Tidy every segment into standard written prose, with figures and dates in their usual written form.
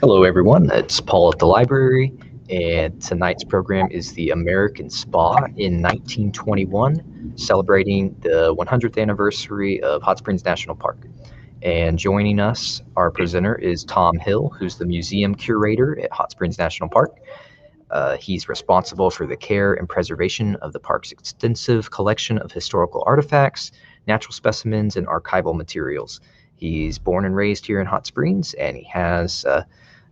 Hello everyone, it's Paul at the library, and tonight's program is the American Spa in 1921, celebrating the 100th anniversary of Hot Springs National Park. And joining us, our presenter is Tom Hill, who's the museum curator at Hot Springs National Park. He's responsible for the care and preservation of the park's extensive collection of historical artifacts, natural specimens, and archival materials. He's born and raised here in Hot Springs, and he has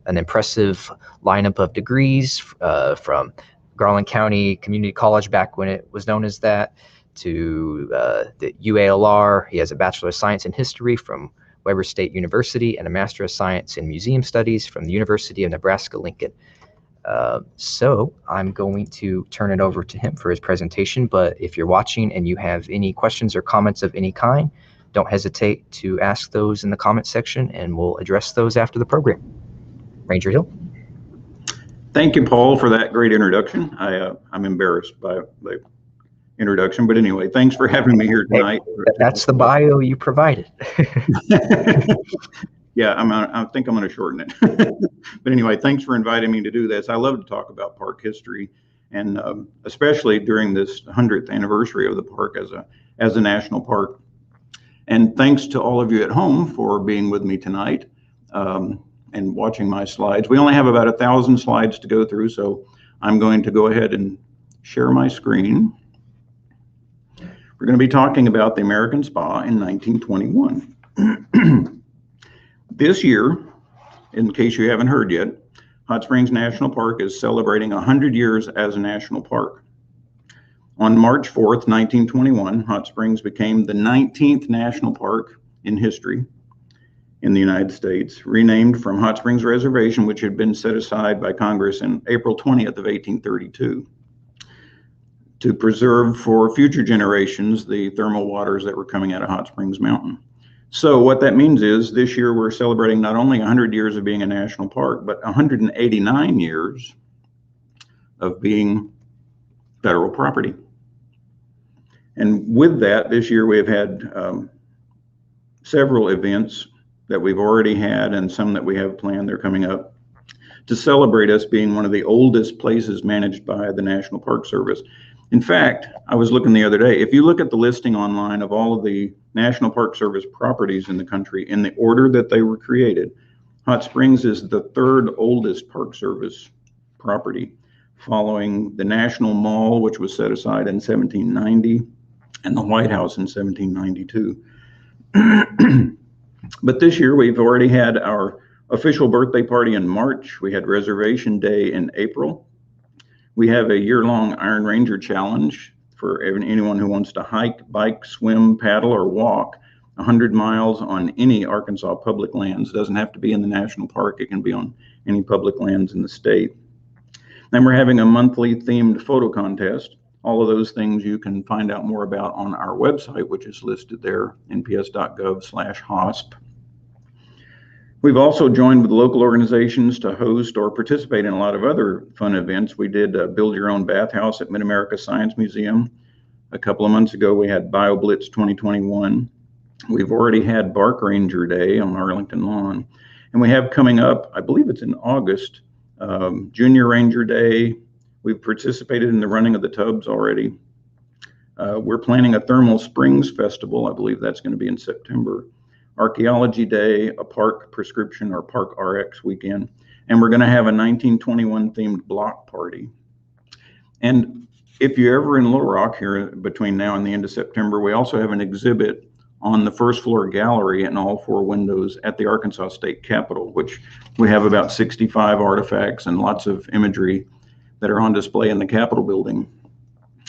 an impressive lineup of degrees from Garland County Community College back when it was known as that, to the UALR. He has a Bachelor of Science in History from Weber State University and a Master of Science in Museum Studies from the University of Nebraska Lincoln. So I'm going to turn it over to him for his presentation, but if you're watching and you have any questions or comments of any kind, don't hesitate to ask those in the comment section and we'll address those after the program. Ranger Hill. Thank you, Paul, for that great introduction. I'm embarrassed by the introduction, but anyway, thanks for having me here tonight. Hey, that's the bio you provided. Yeah, I think I'm going to shorten it. But anyway, thanks for inviting me to do this. I love to talk about park history, and especially during this 100th anniversary of the park as a national park. And thanks to all of you at home for being with me tonight and watching my slides. We only have about 1,000 slides to go through, so I'm going to go ahead and share my screen. We're going to be talking about the American Spa in 1921. This year, in case you haven't heard yet, Hot Springs National Park is celebrating 100 years as a national park. On March 4th, 1921, Hot Springs became the 19th national park in history in the United States, renamed from Hot Springs Reservation, which had been set aside by Congress in April 20th of 1832 to preserve for future generations the thermal waters that were coming out of Hot Springs Mountain. So what that means is this year we're celebrating not only 100 years of being a national park, but 189 years of being federal property. And with that, this year we've had several events that we've already had and some that we have planned, they're coming up, to celebrate us being one of the oldest places managed by the National Park Service. In fact, I was looking the other day, if you look at the listing online of all of the National Park Service properties in the country in the order that they were created, Hot Springs is the third oldest Park Service property, following the National Mall, which was set aside in 1790, and the White House in 1792. But this year we've already had our official birthday party in March. We had Reservation Day in April. We have a year-long Iron Ranger Challenge for anyone who wants to hike, bike, swim, paddle, or walk 100 miles on any Arkansas public lands. It doesn't have to be in the national park. It can be on any public lands in the state. Then we're having a monthly themed photo contest. All of those things you can find out more about on our website, which is listed there, nps.gov/HOSP. We've also joined with local organizations to host or participate in a lot of other fun events. We did Build Your Own Bathhouse at Mid-America Science Museum. A couple of months ago, we had BioBlitz 2021. We've already had Bark Ranger Day on Arlington Lawn. And we have coming up, I believe it's in August, Junior Ranger Day. We've participated in the running of the tubs already. We're planning a Thermal Springs Festival. I believe that's going to be in September. Archaeology Day, a park prescription or park RX weekend, and we're going to have a 1921 themed block party. And if you're ever in Little Rock here between now and the end of September, we also have an exhibit on the first floor gallery and all 4 windows at the Arkansas State Capitol, which we have about 65 artifacts and lots of imagery that are on display in the Capitol building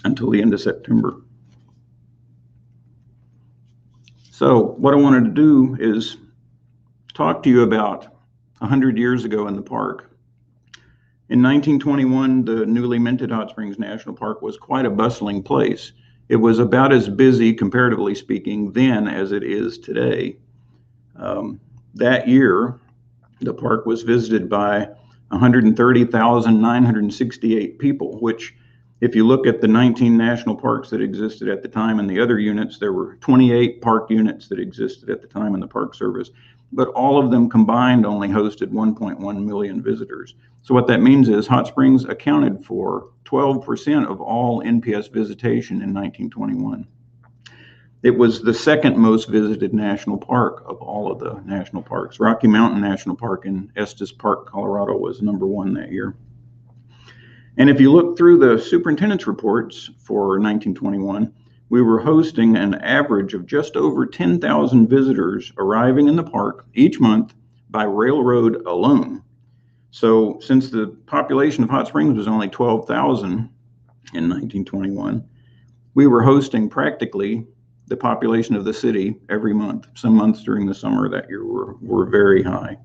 until the end of September. So what I wanted to do is talk to you about 100 years ago in the park. In 1921, the newly minted Hot Springs National Park was quite a bustling place. It was about as busy, comparatively speaking, then as it is today. That year, the park was visited by 130,968 people, which, if you look at the 19 national parks that existed at the time and the other units, there were 28 park units that existed at the time in the Park Service. but all of them combined only hosted 1.1 million visitors. So what that means is Hot Springs accounted for 12% of all NPS visitation in 1921. It was the second most visited national park of all of the national parks. Rocky Mountain National Park in Estes Park, Colorado was #1 that year. And if you look through the superintendent's reports for 1921, we were hosting an average of just over 10,000 visitors arriving in the park each month by railroad alone. So since the population of Hot Springs was only 12,000 in 1921, we were hosting practically the population of the city every month. Some months during the summer that year were very high.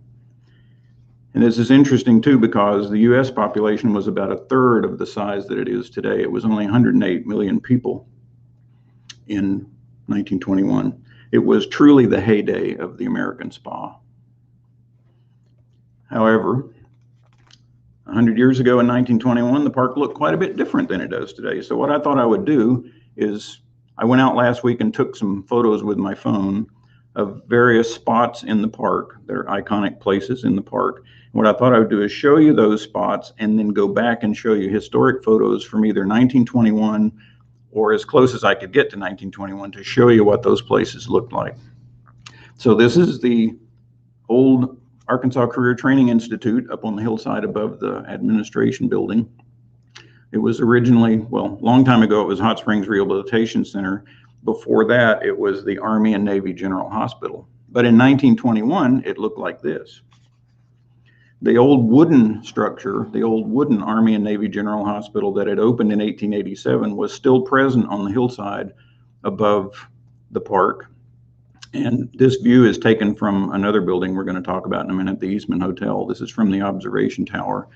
And this is interesting too, because the US population was about 1/3 of the size that it is today. It was only 108 million people in 1921. It was truly the heyday of the American spa. However, 100 years ago in 1921, the park looked quite a bit different than it does today. So what I thought I would do is I went out last week and took some photos with my phone of various spots in the park. They're iconic places in the park. What I thought I would do is show you those spots and then go back and show you historic photos from either 1921 or as close as I could get to 1921 to show you what those places looked like. So this is the old Arkansas Career Training Institute up on the hillside above the administration building. It was originally, well, a long time ago, it was Hot Springs Rehabilitation Center. Before that, it was the Army and Navy General Hospital. But in 1921, it looked like this. The old wooden structure, the old wooden Army and Navy General Hospital that had opened in 1887 was still present on the hillside above the park. And this view is taken from another building we're going to talk about in a minute, the Eastman Hotel. This is from the observation tower.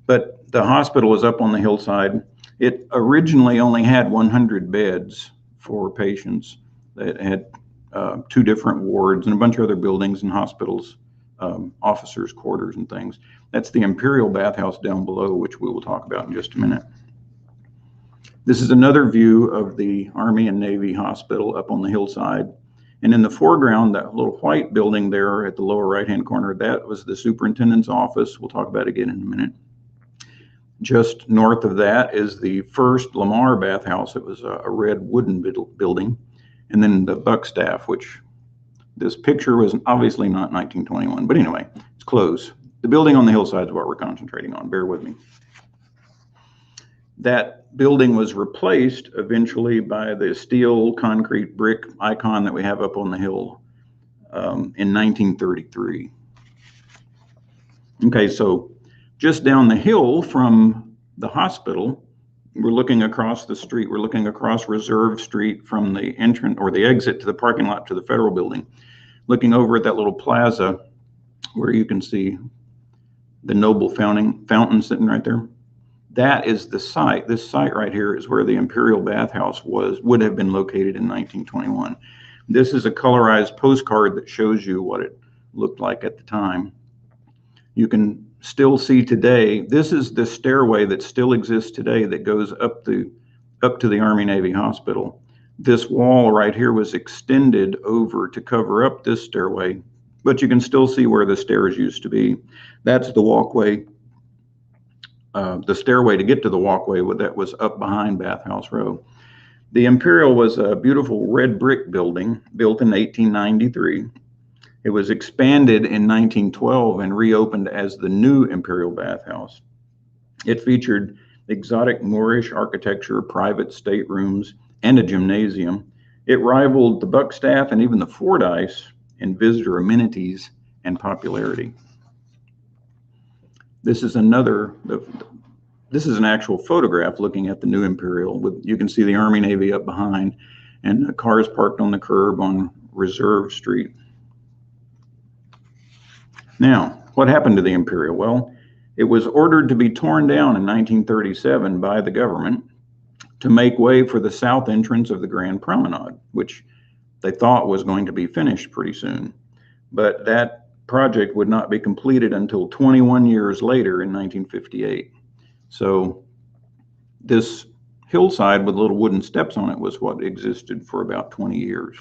But the hospital is up on the hillside. It originally only had 100 beds for patients. It had 2 different wards and a bunch of other buildings and hospitals, officers' quarters and things. That's the Imperial Bathhouse down below, which we will talk about in just a minute. This is another view of the Army and Navy Hospital up on the hillside. And in the foreground, that little white building there at the lower right-hand corner, that was the superintendent's office. We'll talk about it again in a minute. Just north of that is the first Lamar Bathhouse. It was a red wooden building. And then the Buckstaff, which this picture was obviously not 1921, but anyway, it's close. The building on the hillside is what we're concentrating on. Bear with me. That building was replaced eventually by the steel, concrete, brick icon that we have up on the hill in 1933. Okay, so just down the hill from the hospital, we're looking across the street. We're looking across Reserve Street from the entrance or the exit to the parking lot to the federal building, looking over at that little plaza where you can see the noble fountain sitting right there. That is the site. This site right here is where the Imperial Bathhouse would have been located in 1921. This is a colorized postcard that shows you what it looked like at the time. You can still see today, this is the stairway that still exists today that goes up to the Army Navy Hospital. This wall right here was extended over to cover up this stairway, but you can still see where the stairs used to be. That's the walkway, the stairway to get to the walkway that was up behind Bathhouse Row. The Imperial was a beautiful red brick building built in 1893. It was expanded in 1912 and reopened as the new Imperial Bathhouse. It featured exotic Moorish architecture, private staterooms, and a gymnasium. It rivaled the Buckstaff and even the Fordyce in visitor amenities and popularity. This is this is an actual photograph looking at the new Imperial. You can see the Army Navy up behind and the cars parked on the curb on Reserve Street. Now, what happened to the Imperial? Well, it was ordered to be torn down in 1937 by the government to make way for the south entrance of the Grand Promenade, which they thought was going to be finished pretty soon. But that project would not be completed until 21 years later in 1958. So this hillside with little wooden steps on it was what existed for about 20 years.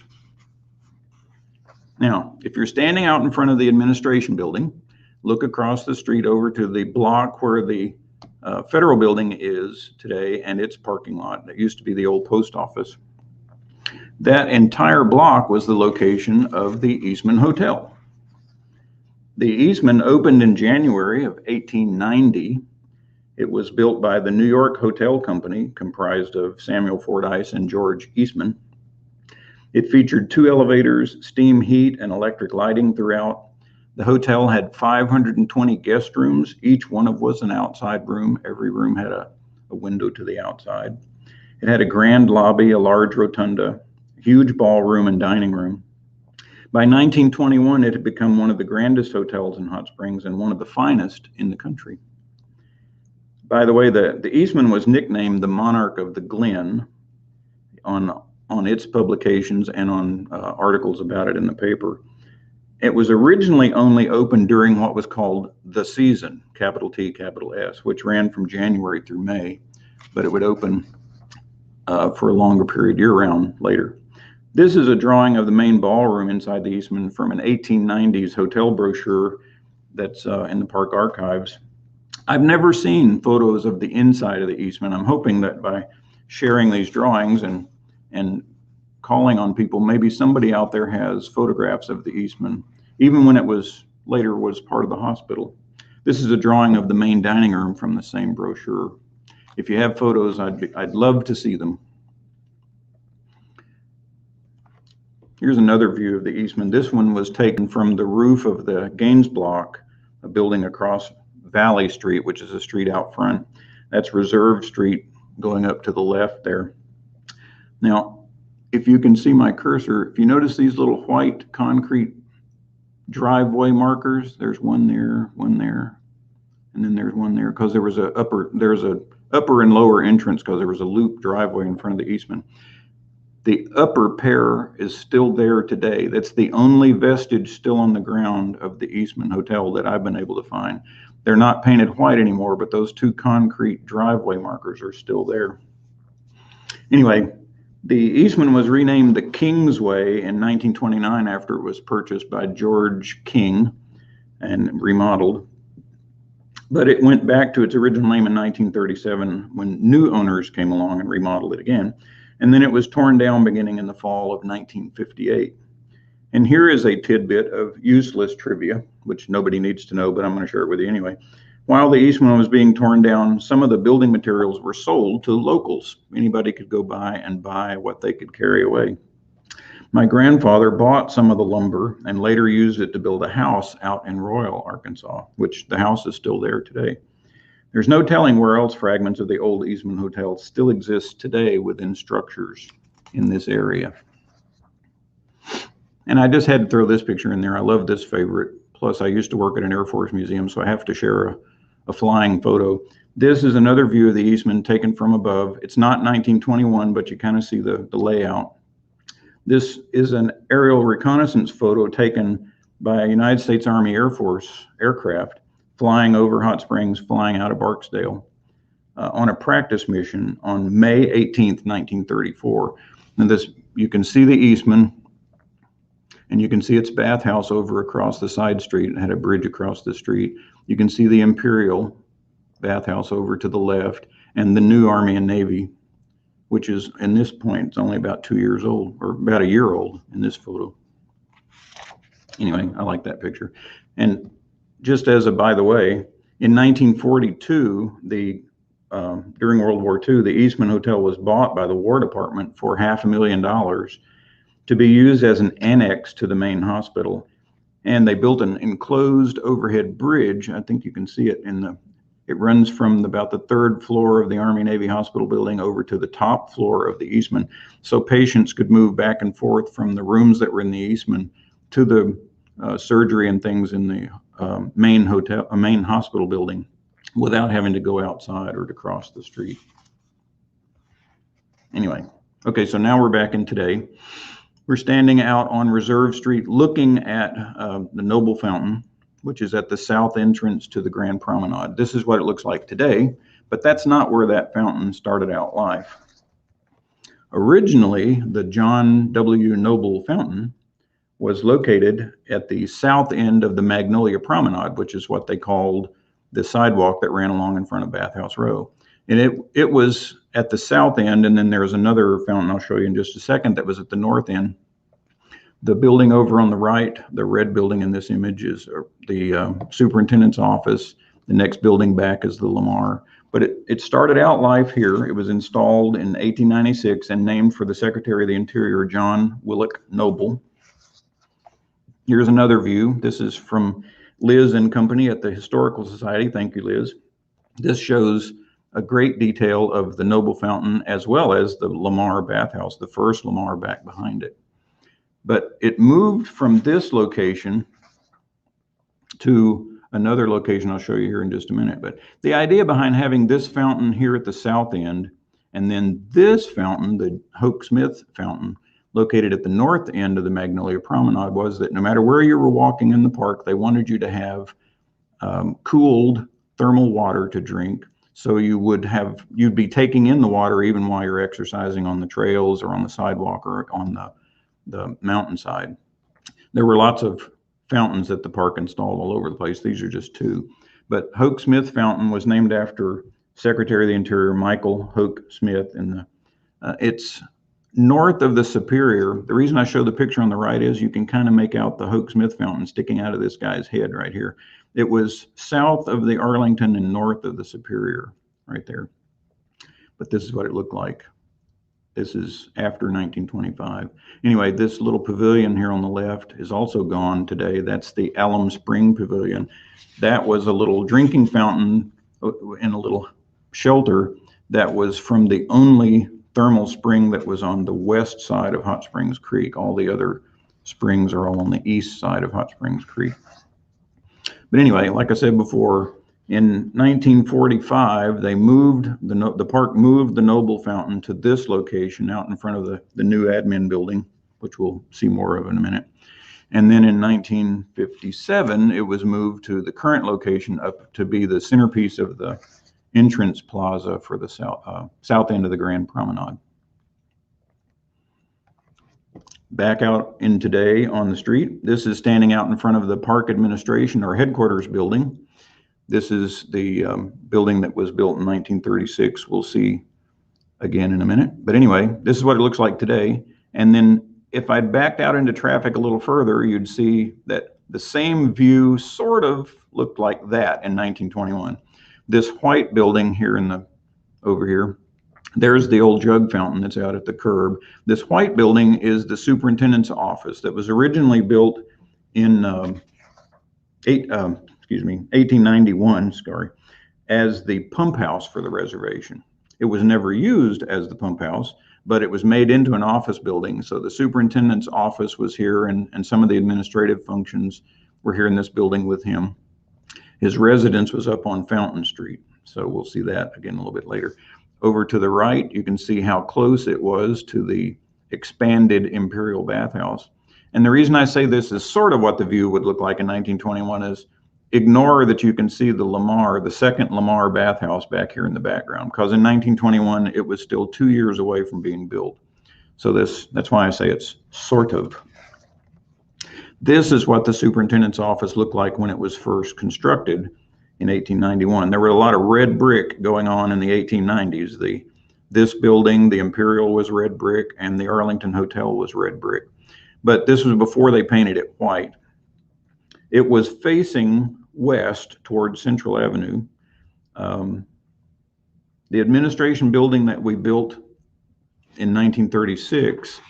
Now, if you're standing out in front of the administration building, look across the street over to the block where the federal building is today and its parking lot. That used to be the old post office. That entire block was the location of the Eastman Hotel. The Eastman opened in January of 1890. It was built by the New York Hotel Company, comprised of Samuel Fordyce and George Eastman. It featured 2 elevators, steam heat, and electric lighting throughout. The hotel had 520 guest rooms. Each one of was an outside room. Every room had a window to the outside. It had a grand lobby, a large rotunda, huge ballroom and dining room. By 1921, it had become one of the grandest hotels in Hot Springs and one of the finest in the country. By the way, the Eastman was nicknamed the Monarch of the Glen on its publications and on articles about it in the paper. It was originally only open during what was called the season, capital T, capital S, which ran from January through May, but it would open for a longer period year-round later. This is a drawing of the main ballroom inside the Eastman from an 1890s hotel brochure that's in the park archives. I've never seen photos of the inside of the Eastman. I'm hoping that by sharing these drawings and calling on people, maybe somebody out there has photographs of the Eastman, even when it was later was part of the hospital. This is a drawing of the main dining room from the same brochure. If you have photos, I'd love to see them. Here's another view of the Eastman. This one was taken from the roof of the Gaines Block, a building across Valley Street, which is a street out front. That's Reserve Street going up to the left there. Now, if you can see my cursor, if you notice these little white concrete driveway markers, there's one there, and then there's one there, because there's a upper and lower entrance because there was a loop driveway in front of the Eastman. The upper pair is still there today. That's the only vestige still on the ground of the Eastman Hotel that I've been able to find. They're not painted white anymore, but those 2 concrete driveway markers are still there. Anyway, the Eastman was renamed the Kingsway in 1929 after it was purchased by George King and remodeled. But it went back to its original name in 1937 when new owners came along and remodeled it again. And then it was torn down beginning in the fall of 1958. And here is a tidbit of useless trivia, which nobody needs to know, but I'm going to share it with you anyway. While the Eastman was being torn down, some of the building materials were sold to locals. Anybody could go by and buy what they could carry away. My grandfather bought some of the lumber and later used it to build a house out in Royal, Arkansas, which the house is still there today. There's no telling where else fragments of the old Eastman Hotel still exist today within structures in this area. And I just had to throw this picture in there. I love this favorite. Plus, I used to work at an Air Force museum, so I have to share a flying photo. This is another view of the Eastman taken from above. It's not 1921, but you kind of see the layout. This is an aerial reconnaissance photo taken by a United States Army Air Force aircraft flying over Hot Springs, flying out of Barksdale on a practice mission on May 18th, 1934. And this, you can see the Eastman, and you can see its bathhouse over across the side street. It had a bridge across the street. You can see the Imperial bathhouse over to the left, and the new Army and Navy, which is, in this point, it's only about 2 years old, or about a year old in this photo. Anyway, I like that picture. And just as a by the way, in 1942, during World War II, the Eastman Hotel was bought by the War Department for $500,000 to be used as an annex to the main hospital. And they built an enclosed overhead bridge. I think you can see it it runs from about the 3rd floor of the Army Navy Hospital building over to the top floor of the Eastman. So patients could move back and forth from the rooms that were in the Eastman to the surgery and things in the main hospital building without having to go outside or to cross the street. Anyway, okay, so now we're back in today. We're standing out on Reserve Street looking at the Noble Fountain, which is at the south entrance to the Grand Promenade. This is what it looks like today, but that's not where that fountain started out life. Originally, the John W. Noble Fountain was located at the south end of the Magnolia Promenade, which is what they called the sidewalk that ran along in front of Bathhouse Row. And it was at the south end, and then there's another fountain I'll show you in just a second that was at the north end. The building over on the right, the red building in this image, is the superintendent's office. The next building back is the Lamar. But it started out life here. It was installed in 1896 and named for the Secretary of the Interior, John Willock Noble. Here's another view. This is from Liz and company at the Historical Society. Thank you, Liz. This shows a great detail of the Noble Fountain as well as the Lamar Bathhouse, the first Lamar back behind it. But it moved from this location to another location I'll show you here in just a minute. But the idea behind having this fountain here at the south end and then this fountain, the Hoax fountain, located at the north end of the Magnolia Promenade, was that no matter where you were walking in the park, they wanted you to have cooled thermal water to drink. So you'd be taking in the water even while you're exercising on the trails or on the sidewalk or on the mountainside. There were lots of fountains that the park installed all over the place. These are just two. But Hoke Smith Fountain was named after Secretary of the Interior Michael Hoke Smith. And it's north of the Superior. The reason I show the picture on the right is you can kind of make out the Hoke Smith Fountain sticking out of this guy's head right here. It was south of the Arlington and north of the Superior right there. But this is what it looked like. This is after 1925. Anyway, this little pavilion here on the left is also gone today. That's the Alum Spring Pavilion. That was a little drinking fountain in a little shelter that was from the only thermal spring that was on the west side of Hot Springs Creek. All the other springs are all on the east side of Hot Springs Creek. But anyway, like I said before, in 1945, they moved, the park moved the Noble Fountain to this location out in front of the new admin building, which we'll see more of in a minute. And then in 1957, it was moved to the current location up to be the centerpiece of the entrance plaza for the south end of the Grand Promenade. Back out in today on the street, this is standing out in front of the park administration or headquarters building. This is the building that was built in 1936. We'll see again in a minute. But anyway, this is what it looks like today. And then if I'd backed out into traffic a little further, you'd see that the same view sort of looked like that in 1921. This white building here over here, there's the old jug fountain that's out at the curb. This white building is the superintendent's office that was originally built in 1891, as the pump house for the reservation. It was never used as the pump house, but it was made into an office building. So the superintendent's office was here, and some of the administrative functions were here in this building with him. His residence was up on Fountain Street. So we'll see that again a little bit later. Over to the right, you can see how close it was to the expanded Imperial Bathhouse. And the reason I say this is sort of what the view would look like in 1921 is ignore that you can see the Lamar, the second Lamar Bathhouse back here in the background, because in 1921, it was still 2 years away from being built. So that's why I say it's sort of. This is what the superintendent's office looked like when it was first constructed in 1891. There were a lot of red brick going on in the 1890s. This building, the Imperial, was red brick, and the Arlington Hotel was red brick. But this was before they painted it white. It was facing west towards Central Avenue. The administration building that we built in 1936,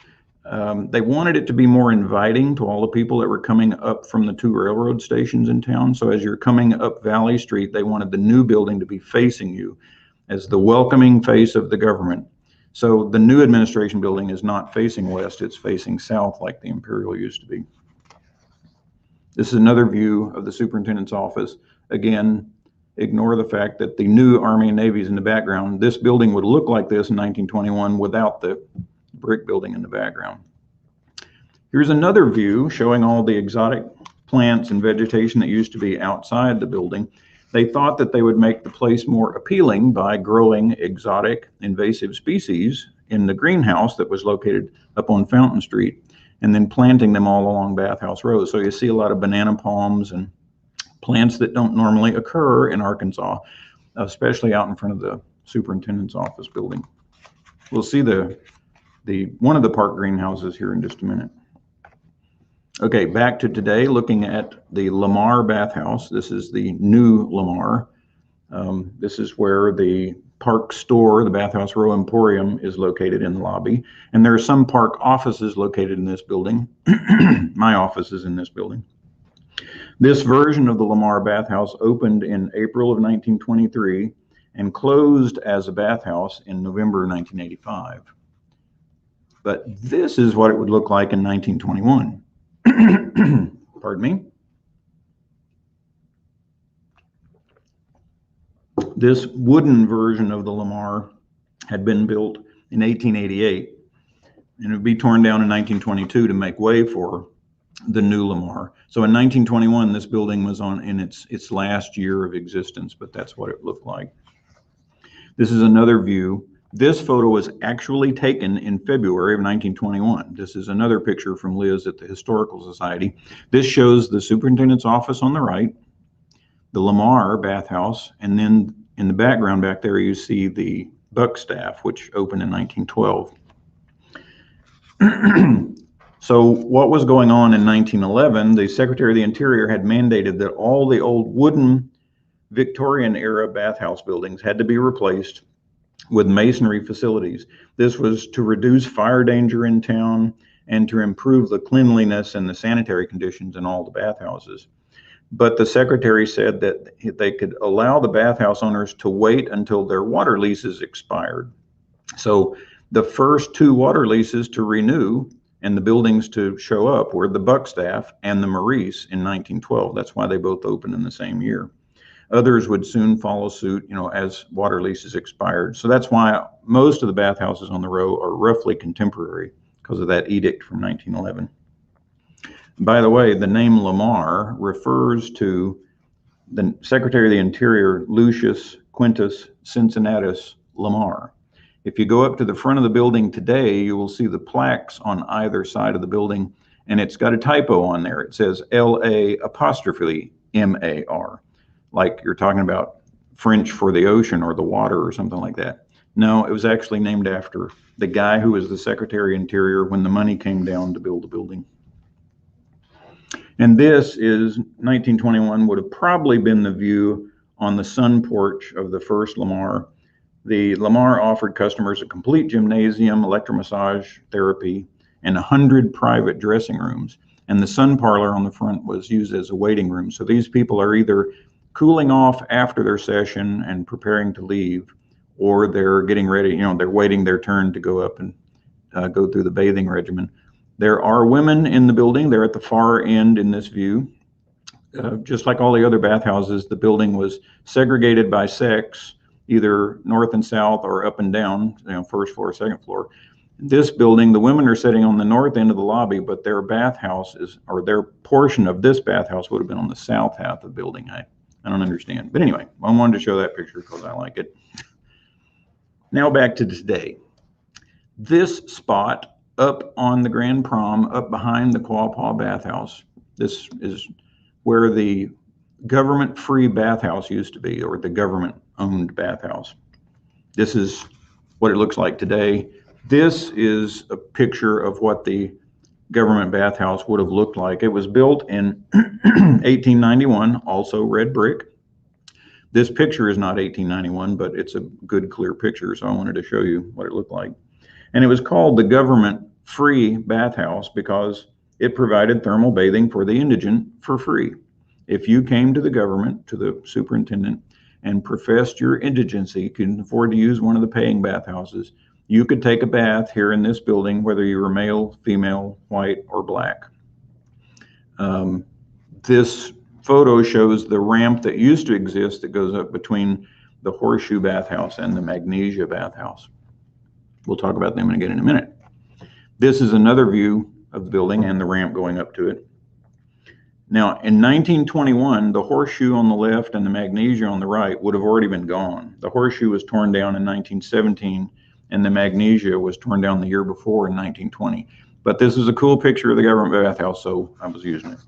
they wanted it to be more inviting to all the people that were coming up from the two railroad stations in town. So as you're coming up Valley Street, they wanted the new building to be facing you as the welcoming face of the government. So the new administration building is not facing west, it's facing south like the Imperial used to be. This is another view of the superintendent's office. Again, ignore the fact that the new Army and Navy is in the background. This building would look like this in 1921 without the brick building in the background. Here's another view showing all the exotic plants and vegetation that used to be outside the building. They thought that they would make the place more appealing by growing exotic invasive species in the greenhouse that was located up on Fountain Street. and then planting them all along Bathhouse Road. So you see a lot of banana palms and plants that don't normally occur in Arkansas, especially out in front of the superintendent's office building. We'll see one of the park greenhouses here in just a minute. Okay, back to today, looking at the Lamar Bathhouse. This is the new Lamar. This is where the park store, the Bathhouse Row Emporium, is located in the lobby. And there are some park offices located in this building. My office is in this building. This version of the Lamar Bathhouse opened in April of 1923 and closed as a bathhouse in November 1985. But this is what it would look like in 1921. Pardon me. This wooden version of the Lamar had been built in 1888, and it would be torn down in 1922 to make way for the new Lamar. So in 1921, this building was in its last year of existence, but that's what it looked like. This is another view. This photo was actually taken in February of 1921. This is another picture from Liz at the Historical Society. This shows the superintendent's office on the right, the Lamar Bathhouse, and then in the background back there you see the Buckstaff, which opened in 1912. So what was going on in 1911, the Secretary of the Interior had mandated that all the old wooden Victorian era bathhouse buildings had to be replaced with masonry facilities. This was to reduce fire danger in town and to improve the cleanliness and the sanitary conditions in all the bathhouses. But the secretary said that they could allow the bathhouse owners to wait until their water leases expired. So the first two water leases to renew and the buildings to show up were the Buckstaff and the Maurice in 1912. That's why they both opened in the same year. Others would soon follow suit, as water leases expired. So that's why most of the bathhouses on the row are roughly contemporary, because of that edict from 1911. By the way, the name Lamar refers to the Secretary of the Interior, Lucius Quintus Cincinnatus Lamar. If you go up to the front of the building today, you will see the plaques on either side of the building, and it's got a typo on there. It says L-A''M-A-R. Like you're talking about French for the ocean or the water or something like that. No, it was actually named after the guy who was the Secretary of Interior when the money came down to build the building. And this is 1921, would have probably been the view on the sun porch of the first Lamar. The Lamar offered customers a complete gymnasium, electromassage therapy, and 100 private dressing rooms. And the sun parlor on the front was used as a waiting room. So these people are either cooling off after their session and preparing to leave, or they're getting ready, they're waiting their turn to go up and go through the bathing regimen. There are women in the building. They're at the far end in this view. Just like all the other bathhouses, the building was segregated by sex, either north and south or up and down, first floor, second floor. This building, the women are sitting on the north end of the lobby, but their bathhouse or their portion of this bathhouse would have been on the south half of the building. I don't understand. But anyway, I wanted to show that picture because I like it. Now back to today. This spot up on the Grand Prom, up behind the Quapaw Bathhouse, this is where the government-free bathhouse used to be, or the government-owned bathhouse. This is what it looks like today. This is a picture of what the government bathhouse would have looked like. It was built in 1891, also red brick. This picture is not 1891, but it's a good clear picture, so I wanted to show you what it looked like. And it was called the government-free bathhouse because it provided thermal bathing for the indigent for free. If you came to the government, to the superintendent, and professed your indigency, couldn't afford to use one of the paying bathhouses, you could take a bath here in this building, whether you were male, female, white, or black. This photo shows the ramp that used to exist that goes up between the Horseshoe Bathhouse and the Magnesia Bathhouse. We'll talk about them again in a minute. This is another view of the building and the ramp going up to it. Now, in 1921, the Horseshoe on the left and the Magnesia on the right would have already been gone. The Horseshoe was torn down in 1917, and the Magnesia was torn down the year before in 1920. But this is a cool picture of the government bathhouse, so I was using it.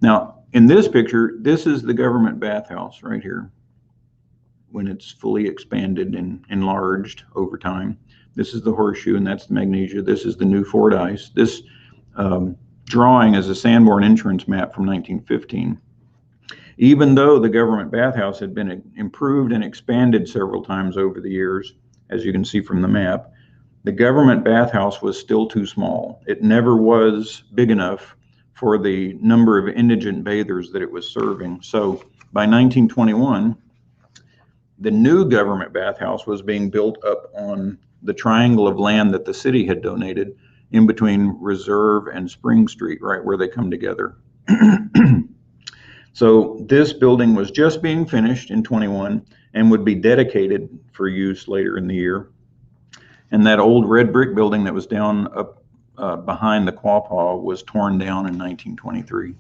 Now, in this picture, this is the government bathhouse right here when it's fully expanded and enlarged over time. This is the horseshoe, and that's the magnesia. This is the new Fordyce. This drawing is a Sanborn Entrance Map from 1915. Even though the government bathhouse had been improved and expanded several times over the years, as you can see from the map, the government bathhouse was still too small. It never was big enough for the number of indigent bathers that it was serving. So by 1921, the new government bathhouse was being built up on the triangle of land that the city had donated in between Reserve and Spring Street, right where they come together. So this building was just being finished in 21 and would be dedicated for use later in the year. And that old red brick building that was down up behind the Quapaw was torn down in 1923.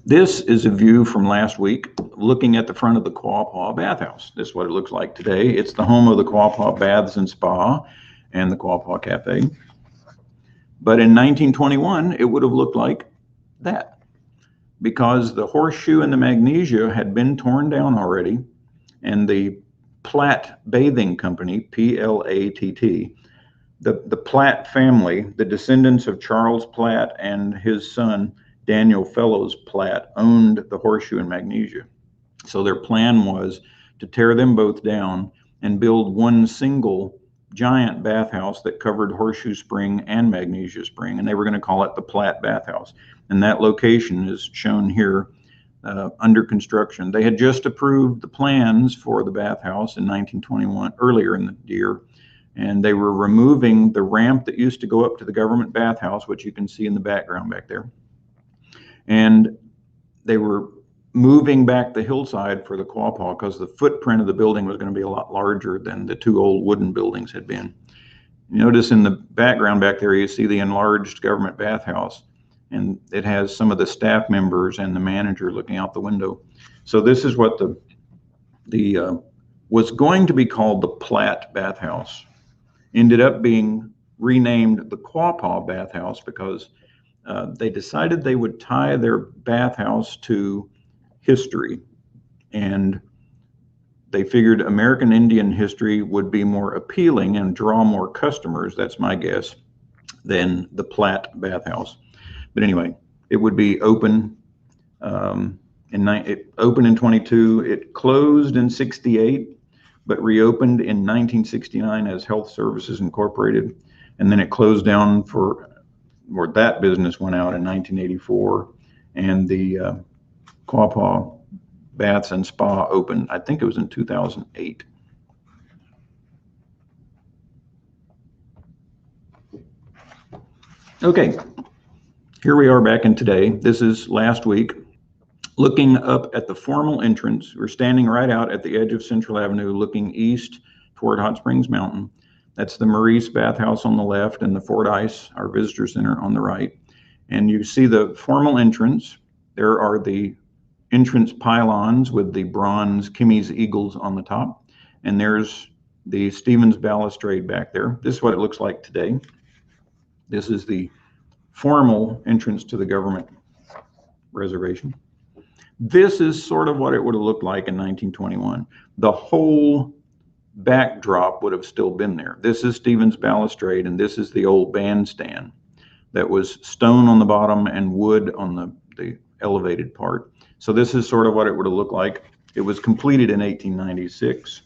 This is a view from last week looking at the front of the Quapaw Bathhouse. This is what it looks like today. It's the home of the Quapaw Baths and Spa and the Quapaw Cafe. But in 1921, it would have looked like that because the horseshoe and the magnesia had been torn down already, and the Platte Bathing Company, P-L-A-T-T, the Platte family, the descendants of Charles Platte and his son, Daniel Fellows Platte, owned the horseshoe and magnesia. So their plan was to tear them both down and build one single giant bathhouse that covered Horseshoe Spring and Magnesia Spring, and they were going to call it the Platte Bathhouse. And that location is shown here under construction. They had just approved the plans for the bathhouse in 1921, earlier in the year, and they were removing the ramp that used to go up to the government bathhouse, which you can see in the background back there. And they were moving back the hillside for the Quapaw because the footprint of the building was going to be a lot larger than the two old wooden buildings had been. You notice in the background back there, you see the enlarged government bathhouse, and it has some of the staff members and the manager looking out the window. So this is what the was going to be called the Platte Bathhouse. Ended up being renamed the Quapaw Bathhouse because they decided they would tie their bathhouse to history, and they figured American Indian history would be more appealing and draw more customers, that's my guess, than the Platte Bathhouse. But anyway, it would be open it opened in 22. It closed in 68, but reopened in 1969 as Health Services Incorporated, and then it closed down where that business went out in 1984, and the Quapaw Baths and Spa opened, I think it was in 2008. Okay, here we are back in today. This is last week. Looking up at the formal entrance, we're standing right out at the edge of Central Avenue looking east toward Hot Springs Mountain. That's the Maurice Bathhouse on the left and the Fordyce, our visitor center, on the right. And you see the formal entrance. There are the entrance pylons with the bronze Kimmy's Eagles on the top. And there's the Stevens balustrade back there. This is what it looks like today. This is the formal entrance to the government reservation. This is sort of what it would have looked like in 1921. The whole backdrop would have still been there. This is Stevens balustrade, and this is the old bandstand that was stone on the bottom and wood on the elevated part. So this is sort of what it would have looked like. It was completed in 1896.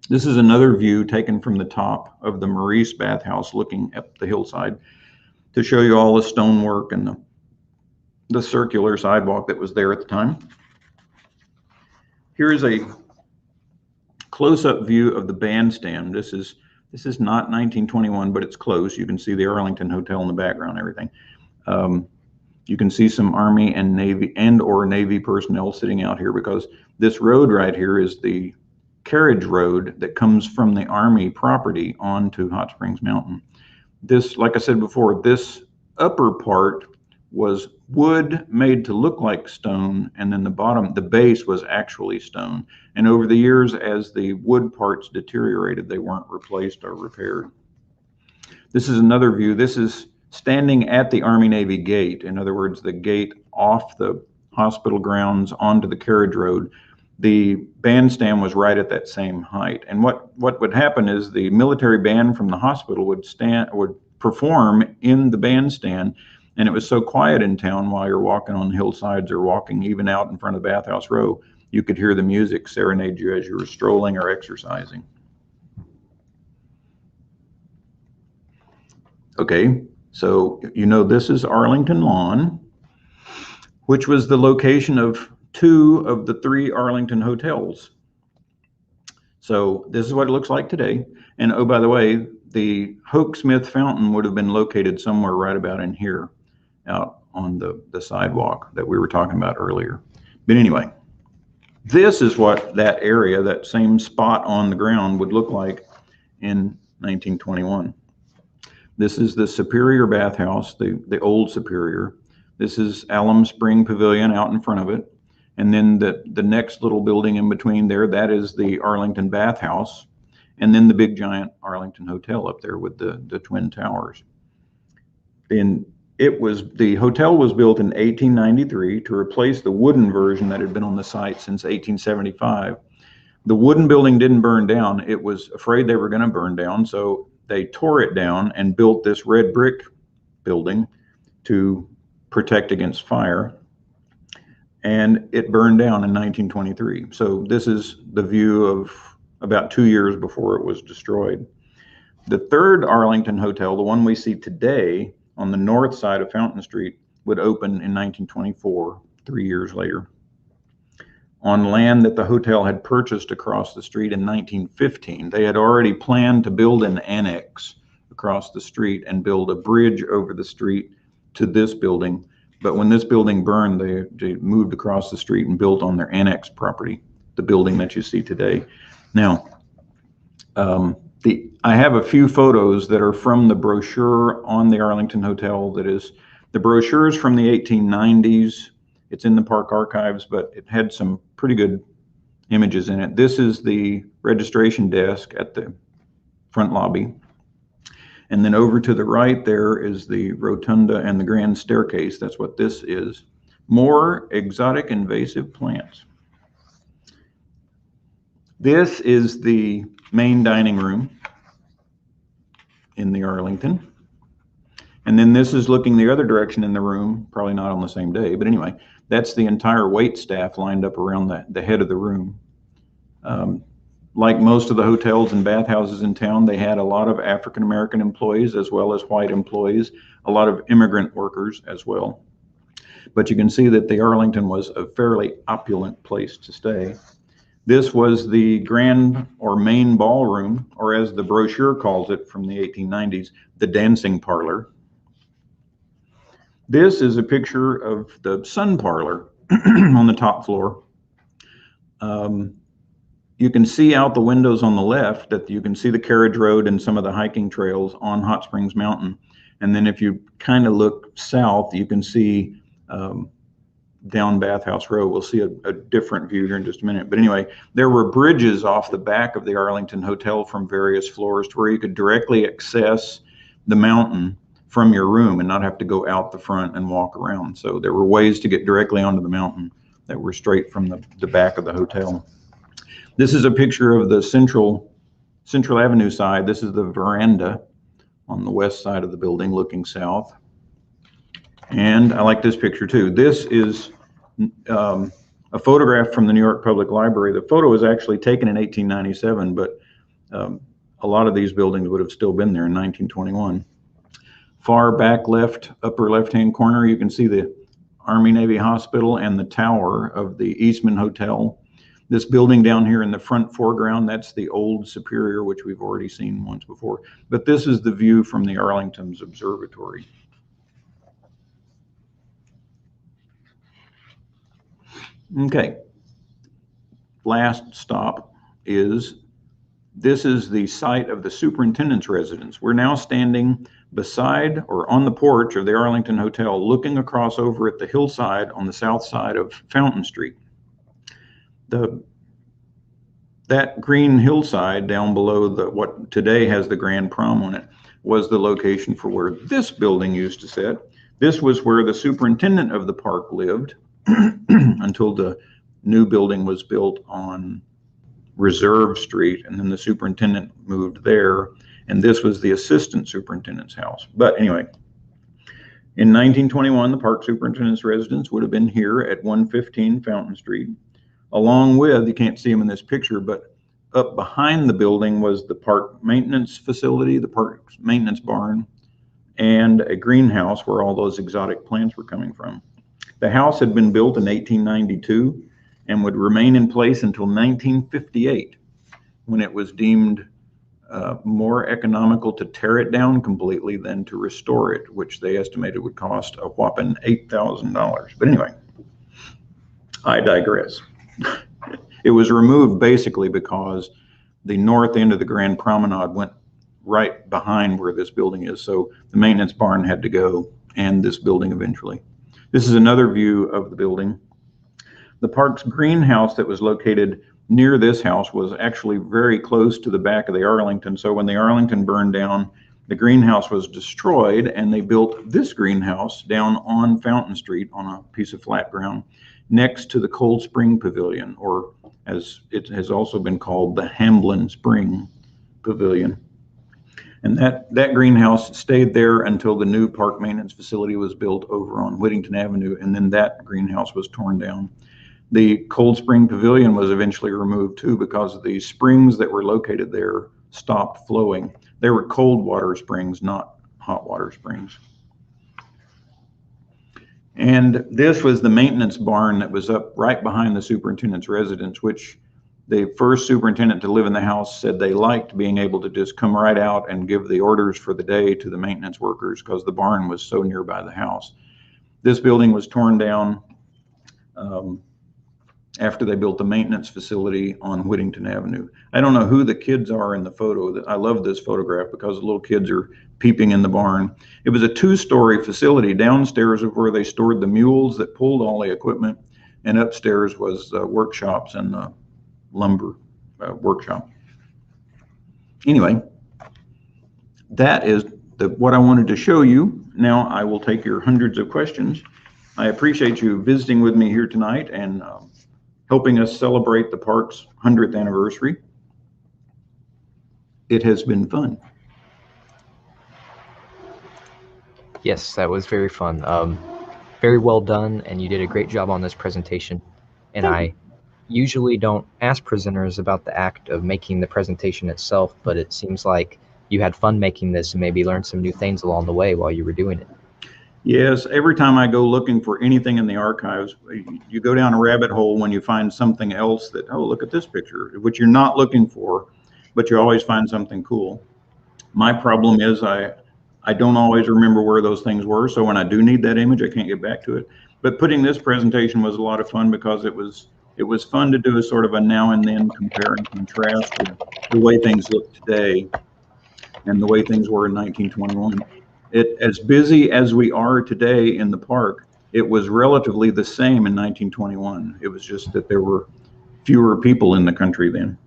This is another view taken from the top of the Maurice Bathhouse looking up the hillside to show you all the stonework and the circular sidewalk that was there at the time. Here's a close-up view of the bandstand. This is not 1921, but it's close. You can see the Arlington Hotel in the background, everything. You can see some Army and Navy or Navy personnel sitting out here because this road right here is the Carriage Road that comes from the Army property onto Hot Springs Mountain. This, like I said before, this upper part was wood made to look like stone, and then the bottom, the base, was actually stone. And over the years, as the wood parts deteriorated, they weren't replaced or repaired. This is another view. This is standing at the Army-Navy gate. In other words, the gate off the hospital grounds onto the Carriage Road. The bandstand was right at that same height. And what would happen is the military band from the hospital would perform in the bandstand, and it was so quiet in town while you're walking on hillsides or walking even out in front of Bathhouse Row, you could hear the music serenade you as you were strolling or exercising. Okay, so you know this is Arlington Lawn, which was the location of 2 of the 3 Arlington hotels. So this is what it looks like today. And oh, by the way, the Hoax Smith fountain would have been located somewhere right about in here, out on the sidewalk that we were talking about earlier. But anyway, this is what that area, that same spot on the ground, would look like in 1921. This is the Superior Bathhouse, the old Superior. This is Alum Spring Pavilion out in front of it. And then the next little building in between there, that is the Arlington Bathhouse. And then the big giant Arlington Hotel up there with the twin towers. And the hotel was built in 1893 to replace the wooden version that had been on the site since 1875. The wooden building didn't burn down. It was afraid they were going to burn down, so they tore it down and built this red brick building to protect against fire. And it burned down in 1923. So this is the view of about 2 years before it was destroyed. The third Arlington Hotel, the one we see today on the north side of Fountain Street, would open in 1924, 3 years later, on land that the hotel had purchased across the street in 1915. They had already planned to build an annex across the street and build a bridge over the street to this building. But when this building burned, they moved across the street and built on their annex property, the building that you see today. Now, I have a few photos that are from the brochure on the Arlington Hotel. That is, the brochure is from the 1890s. It's in the park archives, but it had some pretty good images in it. This is the registration desk at the front lobby. And then over to the right there is the rotunda and the grand staircase. That's what this is. More exotic invasive plants. This is the main dining room in the Arlington. And then this is looking the other direction in the room, probably not on the same day, but anyway, that's the entire wait staff lined up around the head of the room. Like most of the hotels and bathhouses in town, they had a lot of African-American employees as well as white employees, a lot of immigrant workers as well. But you can see that the Arlington was a fairly opulent place to stay. This was the grand or main ballroom, or as the brochure calls it from the 1890s, the Dancing Parlor. This is a picture of the Sun Parlor on the top floor. You can see out the windows on the left that you can see the Carriage Road and some of the hiking trails on Hot Springs Mountain. And then if you kind of look south, you can see down Bathhouse Row. We'll see a different view here in just a minute. But anyway, there were bridges off the back of the Arlington Hotel from various floors to where you could directly access the mountain from your room and not have to go out the front and walk around. So there were ways to get directly onto the mountain that were straight from the back of the hotel. This is a picture of the Central Avenue side. This is the veranda on the west side of the building looking south. And I like this picture too. This is a photograph from the New York Public Library. The photo was actually taken in 1897, but a lot of these buildings would have still been there in 1921. Far back left, upper left-hand corner, you can see the Army-Navy Hospital and the tower of the Eastman Hotel. This building down here in the front foreground, that's the old Superior, which we've already seen once before. But this is the view from the Arlington's observatory. Okay, last stop is, this is the site of the superintendent's residence. We're now standing beside or on the porch of the Arlington Hotel, looking across over at the hillside on the south side of Fountain Street. That green hillside down below what today has the Grand Prom on it was the location for where this building used to sit. This was where the superintendent of the park lived until the new building was built on Reserve Street, and then the superintendent moved there, and this was the assistant superintendent's house. But anyway, in 1921, the park superintendent's residence would have been here at 115 Fountain Street, along with, you can't see them in this picture, but up behind the building was the park maintenance facility, the park maintenance barn, and a greenhouse where all those exotic plants were coming from. The house had been built in 1892 and would remain in place until 1958, when it was deemed more economical to tear it down completely than to restore it, which they estimated would cost a whopping $8,000. But anyway, I digress. It was removed basically because the north end of the Grand Promenade went right behind where this building is. So the maintenance barn had to go, and this building eventually. This is another view of the building. The park's greenhouse that was located near this house was actually very close to the back of the Arlington. So when the Arlington burned down, the greenhouse was destroyed, and they built this greenhouse down on Fountain Street on a piece of flat ground next to the Cold Spring Pavilion, or as it has also been called, the Hamblin Spring Pavilion. And that greenhouse stayed there until the new park maintenance facility was built over on Whittington Avenue, and then that greenhouse was torn down. The Cold Spring Pavilion was eventually removed too because the springs that were located there stopped flowing. They were cold water springs, not hot water springs. And this was the maintenance barn that was up right behind the superintendent's residence, which the first superintendent to live in the house said they liked being able to just come right out and give the orders for the day to the maintenance workers because the barn was so nearby the house. This building was torn down after they built the maintenance facility on Whittington Avenue. I don't know who the kids are in the photo. I love this photograph because the little kids are peeping in the barn. It was a two-story facility. Downstairs of where they stored the mules that pulled all the equipment, and upstairs was workshops and lumber workshop. Anyway, that is what I wanted to show you. Now I will take your hundreds of questions. I appreciate you visiting with me here tonight and helping us celebrate the park's 100th anniversary. It has been fun. Yes, that was very fun. Very well done, and you did a great job on this presentation. And I usually don't ask presenters about the act of making the presentation itself, but it seems like you had fun making this and maybe learned some new things along the way while you were doing it. Yes, every time I go looking for anything in the archives, you go down a rabbit hole when you find something else that, oh, look at this picture, which you're not looking for, but you always find something cool. My problem is I don't always remember where those things were, so when I do need that image, I can't get back to it. But putting this presentation was a lot of fun because it was fun to do a sort of a now and then compare and contrast with the way things look today and the way things were in 1921. As busy as we are today in the park, it was relatively the same in 1921. It was just that there were fewer people in the country then.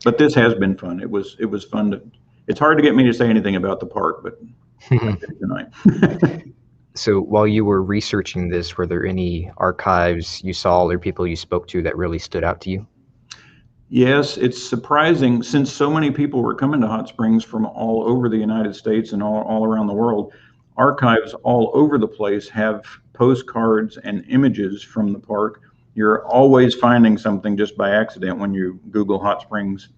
But this has been fun. It was fun. It's hard to get me to say anything about the park, but I did tonight. So while you were researching this, were there any archives you saw or people you spoke to that really stood out to you? Yes, it's surprising since so many people were coming to Hot Springs from all over the United States and all around the world. Archives all over the place have postcards and images from the park. You're always finding something just by accident when you Google Hot Springs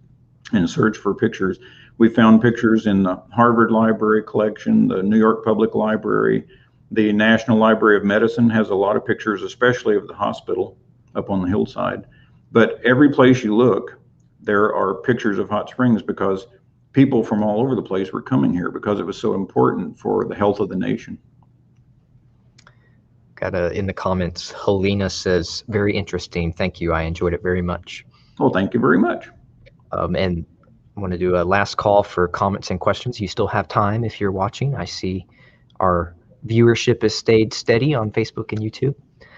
and search for pictures. We found pictures in the Harvard Library collection, the New York Public Library, the National Library of Medicine has a lot of pictures, especially of the hospital up on the hillside. But every place you look, there are pictures of Hot Springs because people from all over the place were coming here because it was so important for the health of the nation. Got in the comments, Helena says, very interesting. Thank you. I enjoyed it very much. Well, thank you very much. And want to do a last call for comments and questions. You still have time if you're watching. I see our viewership has stayed steady on Facebook and YouTube.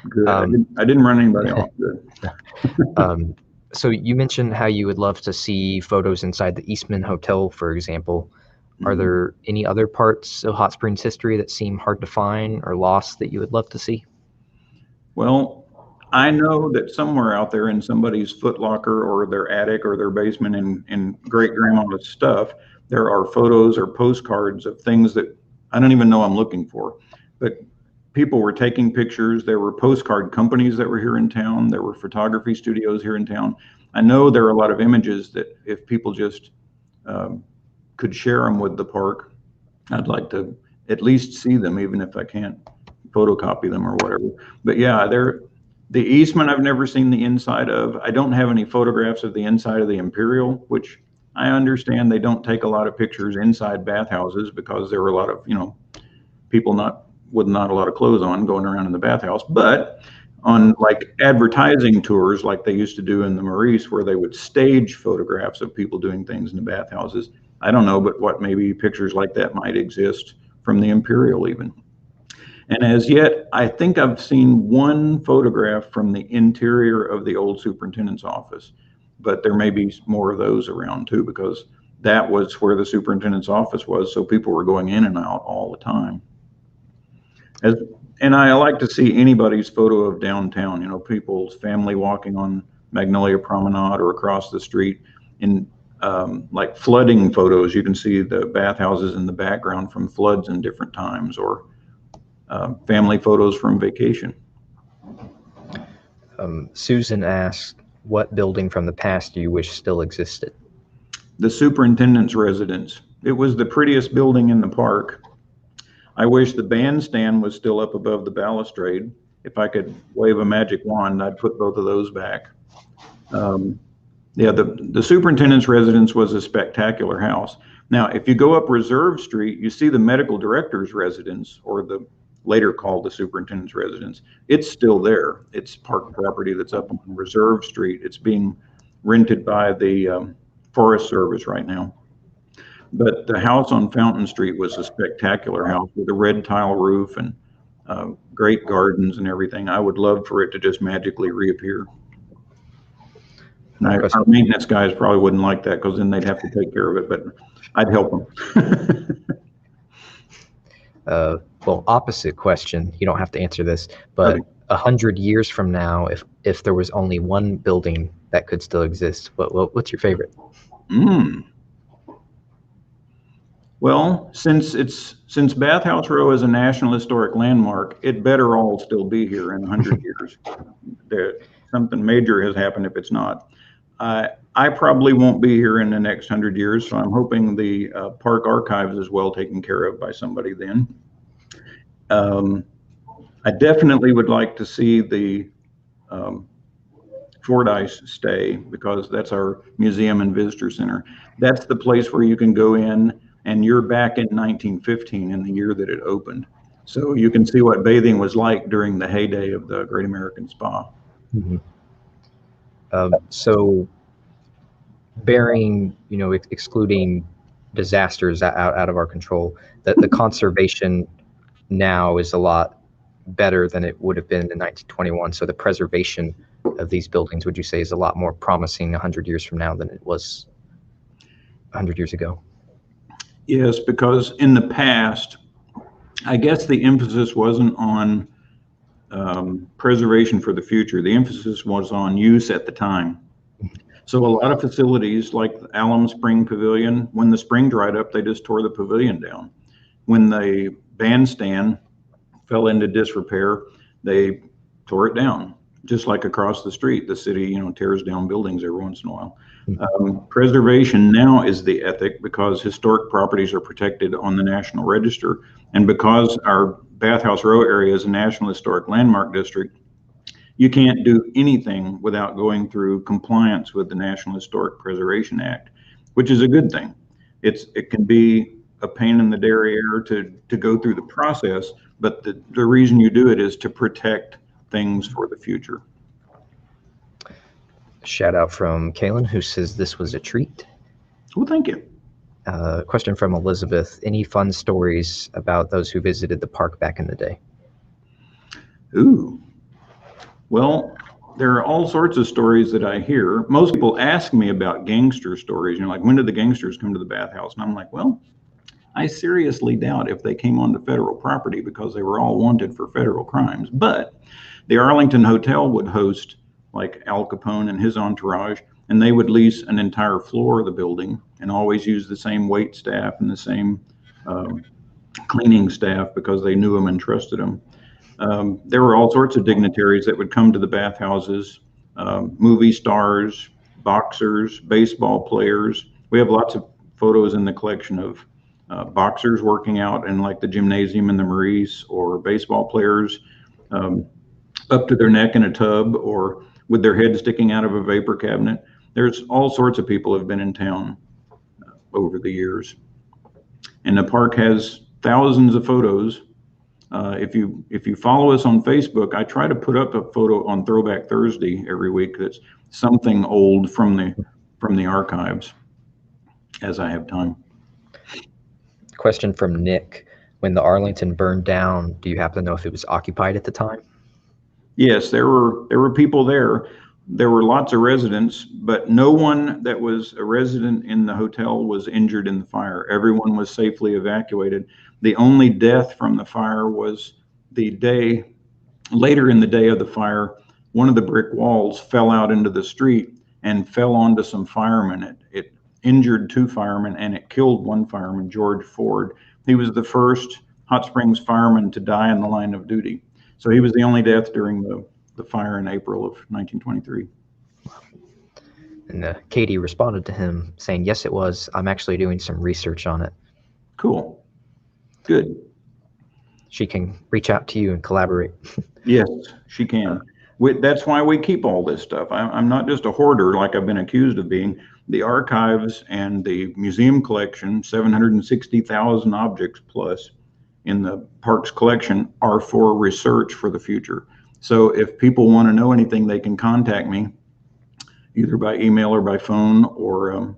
Good. I didn't run anybody off. Good. So you mentioned how you would love to see photos inside the Eastman Hotel, for example. Are there any other parts of Hot Springs history that seem hard to find or lost that you would love to see? Well, I know that somewhere out there in somebody's Foot Locker or their attic or their basement in great-grandma's stuff, there are photos or postcards of things that I don't even know I'm looking for. But people were taking pictures. There were postcard companies that were here in town. There were photography studios here in town. I know there are a lot of images that if people just could share them with the park, I'd like to at least see them, even if I can't photocopy them or whatever. But yeah, the Eastman I've never seen the inside of. I don't have any photographs of the inside of the Imperial, which I understand they don't take a lot of pictures inside bathhouses because there were a lot of, people with not a lot of clothes on going around in the bathhouse. But on like advertising tours like they used to do in the Maurice, where they would stage photographs of people doing things in the bathhouses, I don't know, but what maybe pictures like that might exist from the Imperial even. And as yet, I think I've seen one photograph from the interior of the old superintendent's office, but there may be more of those around too, because that was where the superintendent's office was. So people were going in and out all the time. And I like to see anybody's photo of downtown, people's family walking on Magnolia Promenade or across the street. In like flooding photos, you can see the bathhouses in the background from floods in different times, or family photos from vacation. Susan asked, what building from the past do you wish still existed? The superintendent's residence. It was the prettiest building in the park. I wish the bandstand was still up above the balustrade. If I could wave a magic wand, I'd put both of those back. Yeah, the superintendent's residence was a spectacular house. Now, if you go up Reserve Street, you see the medical director's residence, or the later called the superintendent's residence. It's still there. It's park property that's up on Reserve Street. It's being rented by the Forest Service right now. But the house on Fountain Street was a spectacular house with a red tile roof and great gardens and everything. I would love for it to just magically reappear. Our maintenance guys probably wouldn't like that, because then they'd have to take care of it, but I'd help them. Well, opposite question. You don't have to answer this, but 100 years from now, if there was only one building that could still exist, what's your favorite? Well, since Bathhouse Row is a National Historic Landmark, it better all still be here in 100 years. Something major has happened if it's not. I probably won't be here in the next 100 years, so I'm hoping the park archives is well taken care of by somebody then. I definitely would like to see the Fordyce stay, because that's our museum and visitor center. That's the place where you can go in and you're back in 1915, in the year that it opened. So you can see what bathing was like during the heyday of the Great American Spa. Mm-hmm. So bearing, excluding disasters out of our control, the conservation now is a lot better than it would have been in 1921. So the preservation of these buildings, would you say, is a lot more promising 100 years from now than it was 100 years ago? Yes, because in the past, I guess the emphasis wasn't on preservation for the future. The emphasis was on use at the time. So a lot of facilities like the Alum Spring Pavilion, when the spring dried up, they just tore the pavilion down. When the bandstand fell into disrepair, they tore it down. Just like across the street, the city, tears down buildings every once in a while. Preservation now is the ethic, because historic properties are protected on the National Register, and because our Bathhouse Row area is a National Historic Landmark District, you can't do anything without going through compliance with the National Historic Preservation Act, which is a good thing. It can be a pain in the derriere to go through the process, but the reason you do it is to protect things for the future. Shout out from Kaylin, who says this was a treat. Well, thank you. Question from Elizabeth. Any fun stories about those who visited the park back in the day? Ooh. Well, there are all sorts of stories that I hear. Most people ask me about gangster stories. You know, like, when did the gangsters come to the bathhouse? And I'm like, well, I seriously doubt if they came onto federal property, because they were all wanted for federal crimes. But the Arlington Hotel would host like Al Capone and his entourage, and they would lease an entire floor of the building and always use the same wait staff and the same cleaning staff, because they knew them and trusted them. There were all sorts of dignitaries that would come to the bathhouses, movie stars, boxers, baseball players. We have lots of photos in the collection of boxers working out in like the gymnasium in the Maurice, or baseball players up to their neck in a tub, or with their head sticking out of a vapor cabinet. There's all sorts of people have been in town over the years. And the park has thousands of photos. If you follow us on Facebook, I try to put up a photo on Throwback Thursday every week that's something old from the archives, as I have time. Question from Nick. When the Arlington burned down, do you happen to know if it was occupied at the time? Yes, there were people there. There were lots of residents, but no one that was a resident in the hotel was injured in the fire. Everyone was safely evacuated. The only death from the fire was later in the day of the fire, one of the brick walls fell out into the street and fell onto some firemen. It injured 2 firemen, and it killed 1 fireman, George Ford. He was the first Hot Springs fireman to die in the line of duty. So he was the only death during the fire in April of 1923. And Katie responded to him saying, yes, it was. I'm actually doing some research on it. Cool. Good. She can reach out to you and collaborate. Yes, she can. That's why we keep all this stuff. I'm not just a hoarder like I've been accused of being. The archives and the museum collection, 760,000 objects plus in the park's collection, are for research for the future. So if people want to know anything, they can contact me either by email or by phone, or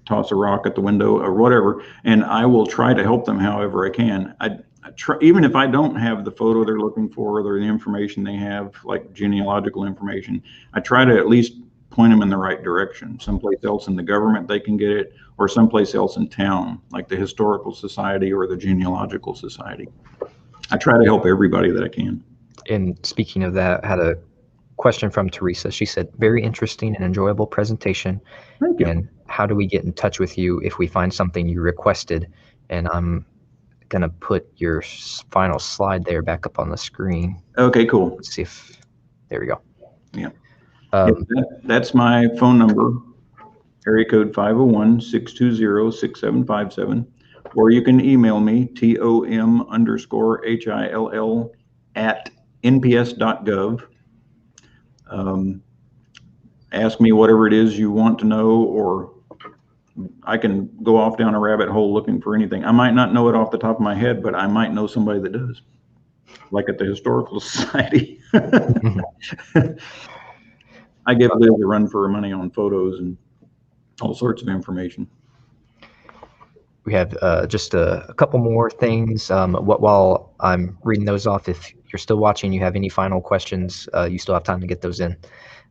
toss a rock at the window or whatever, and I will try to help them however I can. I try, even if I don't have the photo they're looking for or the information they have, like genealogical information, I try to at least point them in the right direction. Someplace else in the government they can get it, or someplace else in town, like the Historical Society or the Genealogical Society. I try to help everybody that I can. And speaking of that, I had a question from Teresa. She said, very interesting and enjoyable presentation. Thank you. And how do we get in touch with you if we find something you requested? And I'm going to put your final slide there back up on the screen. Okay, cool. Let's see if, there we go. Yeah. That's my phone number, area code 501-620-6757, or you can email me, tom_hill@nps.gov. Ask me whatever it is you want to know, or I can go off down a rabbit hole looking for anything. I might not know it off the top of my head, but I might know somebody that does, like at the Historical Society. I give Liz a run for her money on photos and all sorts of information. We have just a couple more things. While I'm reading those off, if you're still watching, you have any final questions, you still have time to get those in.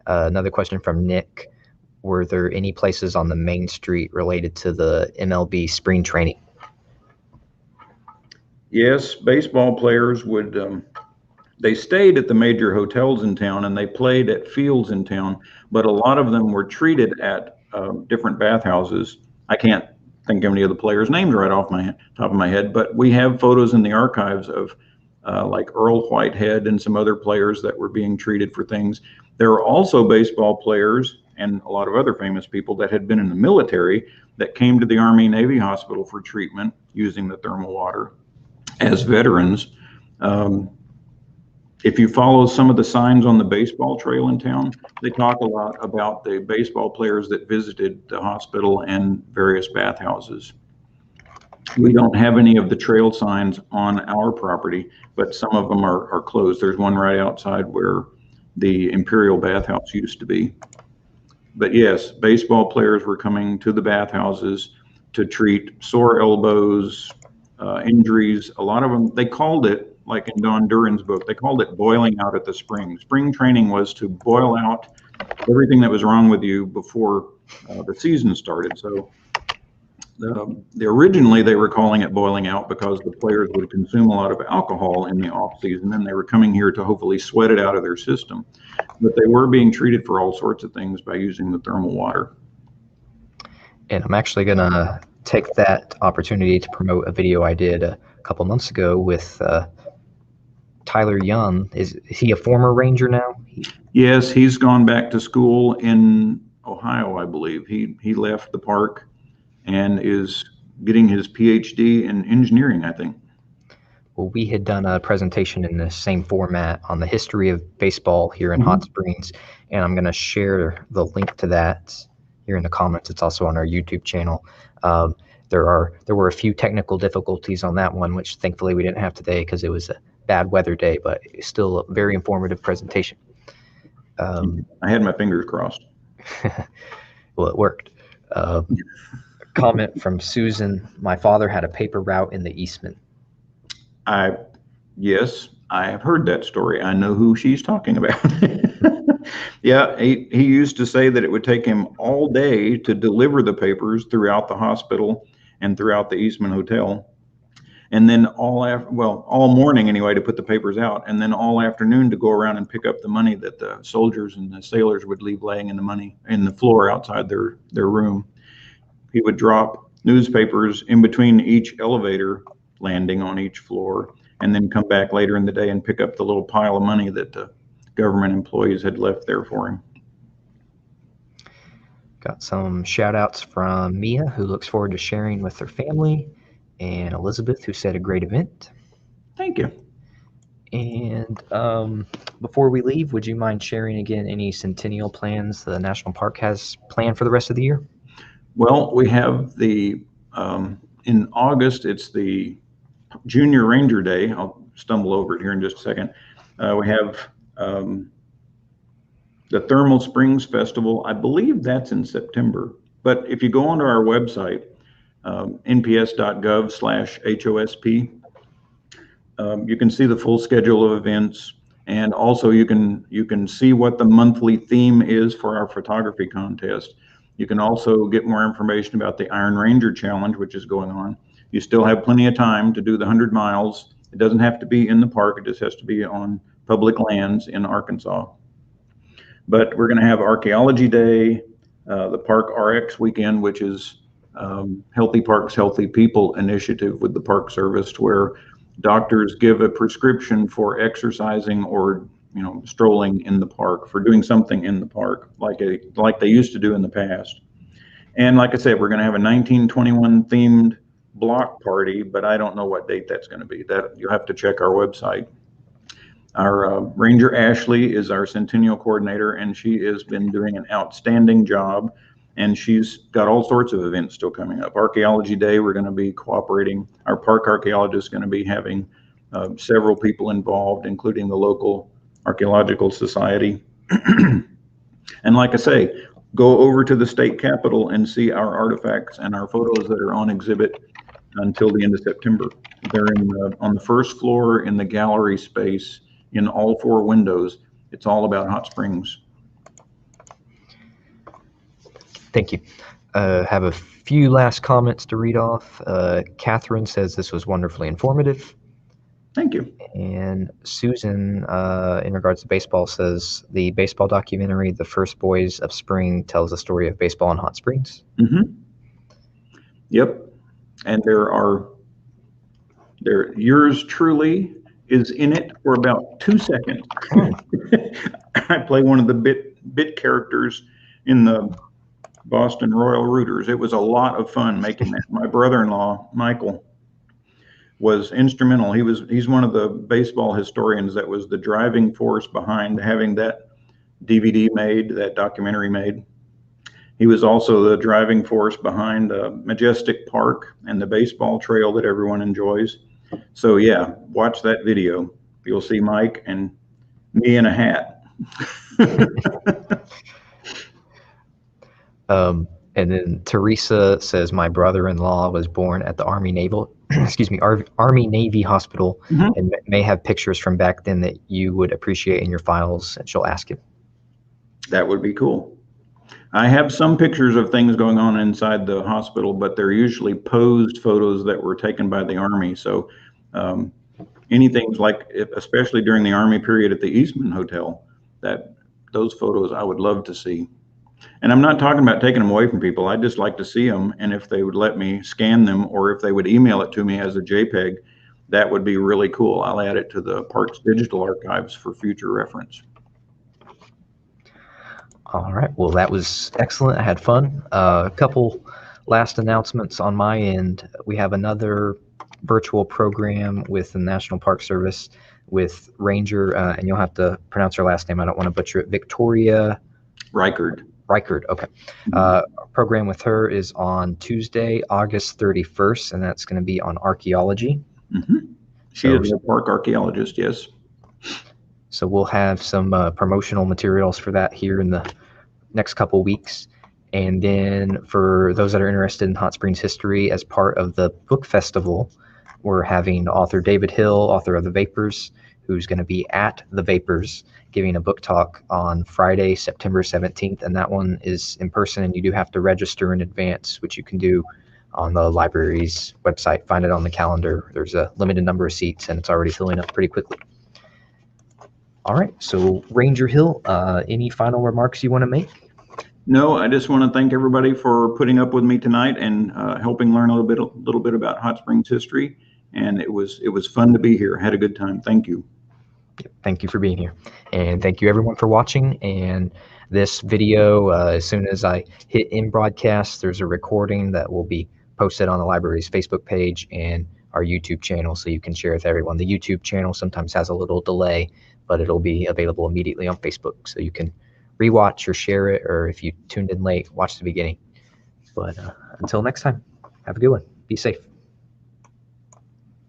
Another question from Nick. Were there any places on the main street related to the MLB spring training? Yes, baseball players would, they stayed at the major hotels in town and they played at fields in town, but a lot of them were treated at different bathhouses. I can't think of any of the players' names right off my top of my head, but we have photos in the archives of like Earl Whitehead and some other players that were being treated for things. There are also baseball players and a lot of other famous people that had been in the military that came to the Army Navy Hospital for treatment using the thermal water as veterans. If you follow some of the signs on the baseball trail in town, they talk a lot about the baseball players that visited the hospital and various bathhouses. We don't have any of the trail signs on our property, but some of them are closed. There's one right outside where the Imperial Bathhouse used to be. But yes, baseball players were coming to the bathhouses to treat sore elbows, injuries. A lot of them, they called it, like in Don Duran's book, they called it boiling out at the spring. Spring training was to boil out everything that was wrong with you before the season started. So originally they were calling it boiling out because the players would consume a lot of alcohol in the off season, and they were coming here to hopefully sweat it out of their system. But they were being treated for all sorts of things by using the thermal water. And I'm actually going to take that opportunity to promote a video I did a couple months ago with Tyler Young. Is he a former Ranger now? Yes, he's gone back to school in Ohio, I believe. He left the park and is getting his PhD in engineering, I think. Well, we had done a presentation in the same format on the history of baseball here in Hot Springs, and I'm going to share the link to that here in the comments. It's also on our YouTube channel. There were a few technical difficulties on that one, which thankfully we didn't have today because it was a bad weather day, but it's still a very informative presentation. I had my fingers crossed. Well, it worked. Comment from Susan: my father had a paper route in the Eastman. Yes, I have heard that story. I know who she's talking about. Yeah, he used to say that it would take him all day to deliver the papers throughout the hospital and throughout the Eastman Hotel, and then all morning anyway to put the papers out, and then all afternoon to go around and pick up the money that the soldiers and the sailors would leave laying in the floor outside their room. He would drop newspapers in between each elevator landing on each floor, and then come back later in the day and pick up the little pile of money that the government employees had left there for him. Got some shout outs from Mia, who looks forward to sharing with her family, and Elizabeth, who said a great event. Thank you. And before we leave, would you mind sharing again any Centennial plans the National Park has planned for the rest of the year? Well, we have in August, it's the Junior Ranger Day. I'll stumble over it here in just a second. We have the Thermal Springs Festival. I believe that's in September. But if you go onto our website, nps.gov/HOSP, you can see the full schedule of events, and also you can see what the monthly theme is for our photography contest. You can also get more information about the Iron Ranger Challenge, which is going on. You still have plenty of time to do the 100 miles. It doesn't have to be in the park. It just has to be on public lands in Arkansas. But we're going to have Archaeology Day, the Park RX weekend, which is Healthy Parks, Healthy People initiative with the Park Service, where doctors give a prescription for exercising or strolling in the park, for doing something in the park like they used to do in the past. And like I said, we're going to have a 1921 themed block party, but I don't know what date that's going to be. That you'll have to check our website. Our Ranger Ashley is our Centennial coordinator, and she has been doing an outstanding job, and she's got all sorts of events still coming up. Archaeology Day, we're going to be cooperating. Our park archaeologist is going to be having several people involved, including the local Archaeological Society. And like I say, go over to the state capitol and see our artifacts and our photos that are on exhibit until the end of September. They're on the first floor in the gallery space in all 4 windows. It's all about Hot Springs. Thank you. Have a few last comments to read off. Catherine says this was wonderfully informative. Thank you. And Susan, in regards to baseball, says the baseball documentary, The First Boys of Spring, tells the story of baseball in Hot Springs. Yep. And yours truly is in it for about 2 seconds. I play one of the bit characters in the Boston Royal Rooters. It was a lot of fun making that. My brother-in-law, Michael, was instrumental. He's one of the baseball historians that was the driving force behind having that DVD made, that documentary made. He was also the driving force behind Majestic Park and the baseball trail that everyone enjoys. So yeah, watch that video. You'll see Mike and me in a hat. And then Teresa says, my brother-in-law was born at the Army Naval, Army Navy Hospital, and may have pictures from back then that you would appreciate in your files, and she'll ask him. That would be cool. I have some pictures of things going on inside the hospital, but they're usually posed photos that were taken by the Army. So anything like, especially during the Army period at the Eastman Hotel, those photos I would love to see. And I'm not talking about taking them away from people. I'd just like to see them. And if they would let me scan them, or if they would email it to me as a JPEG, that would be really cool. I'll add it to the Parks Digital Archives for future reference. All right. Well, that was excellent. I had fun. A couple last announcements on my end. We have another virtual program with the National Park Service with Ranger, and you'll have to pronounce her last name. I don't want to butcher it. Victoria Reichard. Okay. Our program with her is on Tuesday, August 31st, and that's going to be on archaeology. She is a park archaeologist, yes. So we'll have some promotional materials for that here in the next couple weeks. And then for those that are interested in Hot Springs history, as part of the book festival, we're having author David Hill, author of The Vapors, who's going to be at The Vapors giving a book talk on Friday, September 17th. And that one is in person, and you do have to register in advance, which you can do on the library's website. Find it on the calendar. There's a limited number of seats, and it's already filling up pretty quickly. All right, so Ranger Hill, any final remarks you want to make? No, I just want to thank everybody for putting up with me tonight and helping learn a little bit about Hot Springs history. And it was fun to be here. I had a good time. Thank you. Thank you for being here, and thank you everyone for watching. And this video, as soon as I hit in broadcast, there's a recording that will be posted on the library's Facebook page and our YouTube channel, so you can share with everyone. The YouTube channel sometimes has a little delay, but it'll be available immediately on Facebook, so you can rewatch or share it, or if you tuned in late, watch the beginning. But until next time, have a good one. Be safe.